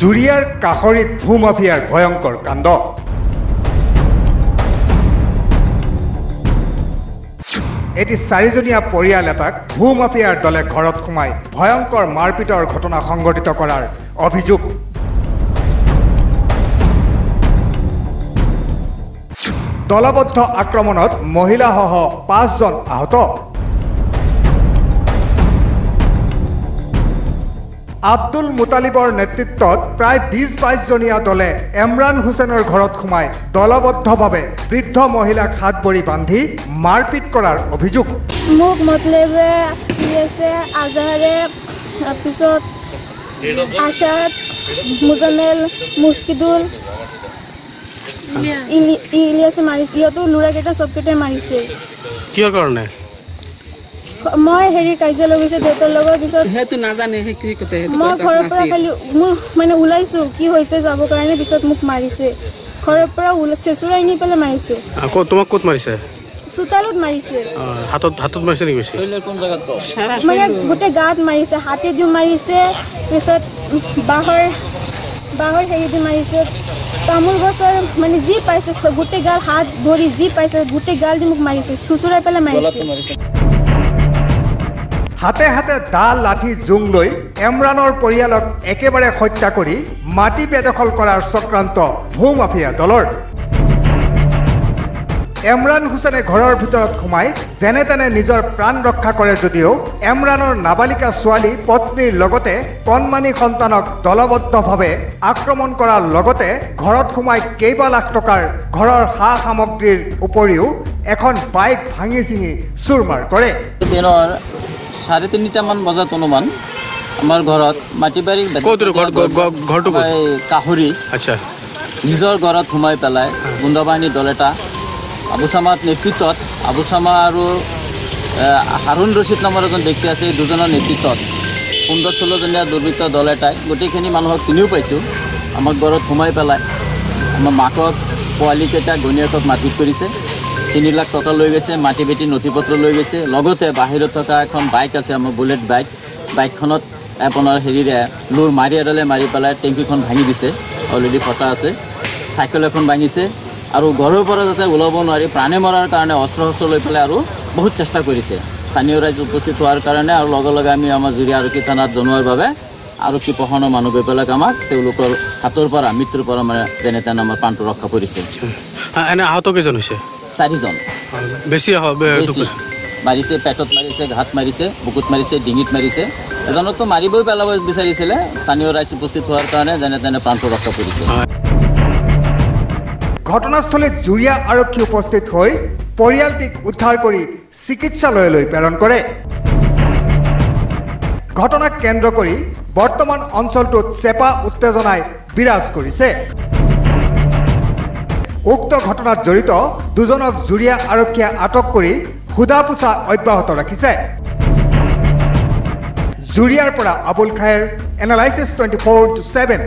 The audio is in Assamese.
জুৰিয়াৰ কাষৰীত ভূমাফিয়াৰ ভয়ংকৰ কাণ্ড। এটি 4জনীয়া পৰিয়াল এটাক ভূমাফিয়াৰ দলে ঘৰত সোমাই ভয়ংকৰ মাৰপিটৰ ঘটনা সংঘটিত কৰাৰ অভিযোগ। দলবদ্ধ আক্ৰমণত মহিলাসহ 5জন আহত। আব্দুল মুতালিবৰ নেতৃত্বত প্ৰায় 20-22জনীয়া দলে এমৰান হুছেইনৰ ঘৰত সোমাই দলবদ্ধভাৱে বৃদ্ধ মহিলাক হাত ভৰি বান্ধি মাৰপিট কৰাৰ অভিযোগ। মোক মতলবে আছে আজহাৰে পিছত আশাদ মুজামেল মুস্কিদুল ইলিয়াছে মাৰিছে। ইহঁতো ল'ৰাকেইটা চবকেইটাই মাৰিছে। কিহৰ কাৰণে? মই হেৰি কাজিয়া লগিছে দেউতাৰ লগত। পিছত সেইটো নাজানে মই ঘৰৰ পৰা খালি মোৰ মানে ওলাইছো কি হৈছে যাবৰ কাৰণে। পিছত মোক মাৰিছে, ঘৰৰ পৰা চেচুৰাই নি পেলাই মাৰিছে। তোমাক ক'ত মাৰিছে? চোতালত মাৰিছে। হাতত মাৰিছে নেকি? বেছি মানে গোটেই গাত মাৰিছে, হাতেদিও মাৰিছে, পিছত বাঁহৰ হেৰিদি মাৰিছে, তামোল গছৰ মানে যি পাইছে গোটেই গাল, হাত ভৰি যি পাইছে গোটেই গাল দি মোক মাৰিছে, চুচুৰাই পেলাই মাৰিছে। হাতে হাতে দা লাঠি জোং লৈ এমৰানৰ পৰিয়ালক একেবাৰে হত্যা কৰি মাটি বেদখল কৰাৰ চক্ৰান্ত ভূমাফিয়া দলৰ। এমৰান হুছেইনে ঘৰৰ ভিতৰত সোমাই যেনে তেনে নিজৰ প্ৰাণ ৰক্ষা কৰে যদিও এমৰানৰ নাবালিকা ছোৱালী পত্নীৰ লগতে কণমানি সন্তানক দলবদ্ধভাৱে আক্ৰমণ কৰাৰ লগতে ঘৰত সোমাই কেইবা লাখ টকাৰ ঘৰৰ সা সামগ্ৰীৰ উপৰিও এখন বাইক ভাঙি চিঙি চুৰমাৰ কৰে। 3:30মান বজাত অনুমান আমাৰ ঘৰত মাটিবাৰী কাষৰী নিজৰ ঘৰত সোমাই পেলাই গুণ্ডাবাহিনী দল এটা আবুচামাৰ নেতৃত্বত, আবুচামা আৰু হাৰুণ ৰছিদ নামৰ এজন ব্যক্তি আছে, এই দুজনৰ নেতৃত্বত 15-16জনীয়া দুৰ্বৃত্ত দল এটাই গোটেইখিনি মানুহক চিনিও পাইছোঁ, আমাক ঘৰত সোমাই পেলাই আমাৰ মাকক পোৱালীকেইটা ঘৈণীয়েকক মাৰপিট কৰিছে। 3 লাখ টকা লৈ গৈছে, মাটি বেটি নথি পত্ৰ লৈ গৈছে। লগতে বাহিৰত থকা এখন বাইক আছে আমাৰ বুলেট বাইক, বাইকখনত আপোনাৰ হেৰিৰে লোৰ মাৰি এডালে মাৰি পেলাই টেংকিখন ভাঙি দিছে, অলৰেডি ফটা আছে। চাইকেল এখন ভাঙিছে আৰু ঘৰৰ পৰা যাতে ওলাব নোৱাৰি প্ৰাণে মৰাৰ কাৰণে অস্ত্ৰ লৈ পেলাই আৰু বহুত চেষ্টা কৰিছে। স্থানীয় ৰাইজ উপস্থিত হোৱাৰ কাৰণে আৰু লগে লগে আমি আমাৰ জুৰিয়া আৰক্ষী থানাত জনোৱাৰ বাবে আৰক্ষী প্ৰশাসনৰ মানুহ গৈ পেলাই আমাক তেওঁলোকৰ হাতৰ পৰা মৃত্যুৰ পৰা মানে যেনে তেনে আমাৰ প্ৰাণটো ৰক্ষা কৰিছে। এনে আহত কেইজন হৈছে? 4জন। বেছি মাৰিছে, পেটত মাৰিছে, ঘাট মাৰিছে, বুকুত মাৰিছে, ডিঙিত মাৰিছে। এজনকতো মাৰিবই পেলাব বিচাৰিছিলে, স্থানীয় ৰাইজ উপস্থিত হোৱাৰ কাৰণে যেনে তেনে প্ৰাণটো ৰক্ষা কৰিছে। ঘটনাস্থলীত জুৰিয়া আৰক্ষী উপস্থিত হৈ পৰিয়ালটিক উদ্ধাৰ কৰি চিকিৎসালয়লৈ প্ৰেৰণ কৰে। ঘটনাক কেন্দ্ৰ কৰি বৰ্তমান অঞ্চলটোত চেপা উত্তেজনাই বিৰাজ কৰিছে। উক্ত ঘটনাত জড়িত 2জনক জুৰিয়া আৰক্ষীয়ে আটক কৰি সোধা পোছা অব্যাহত ৰাখিছে। জুৰিয়াৰ পৰা আবুল খায়েৰ, এনালাইচিছ 24/7।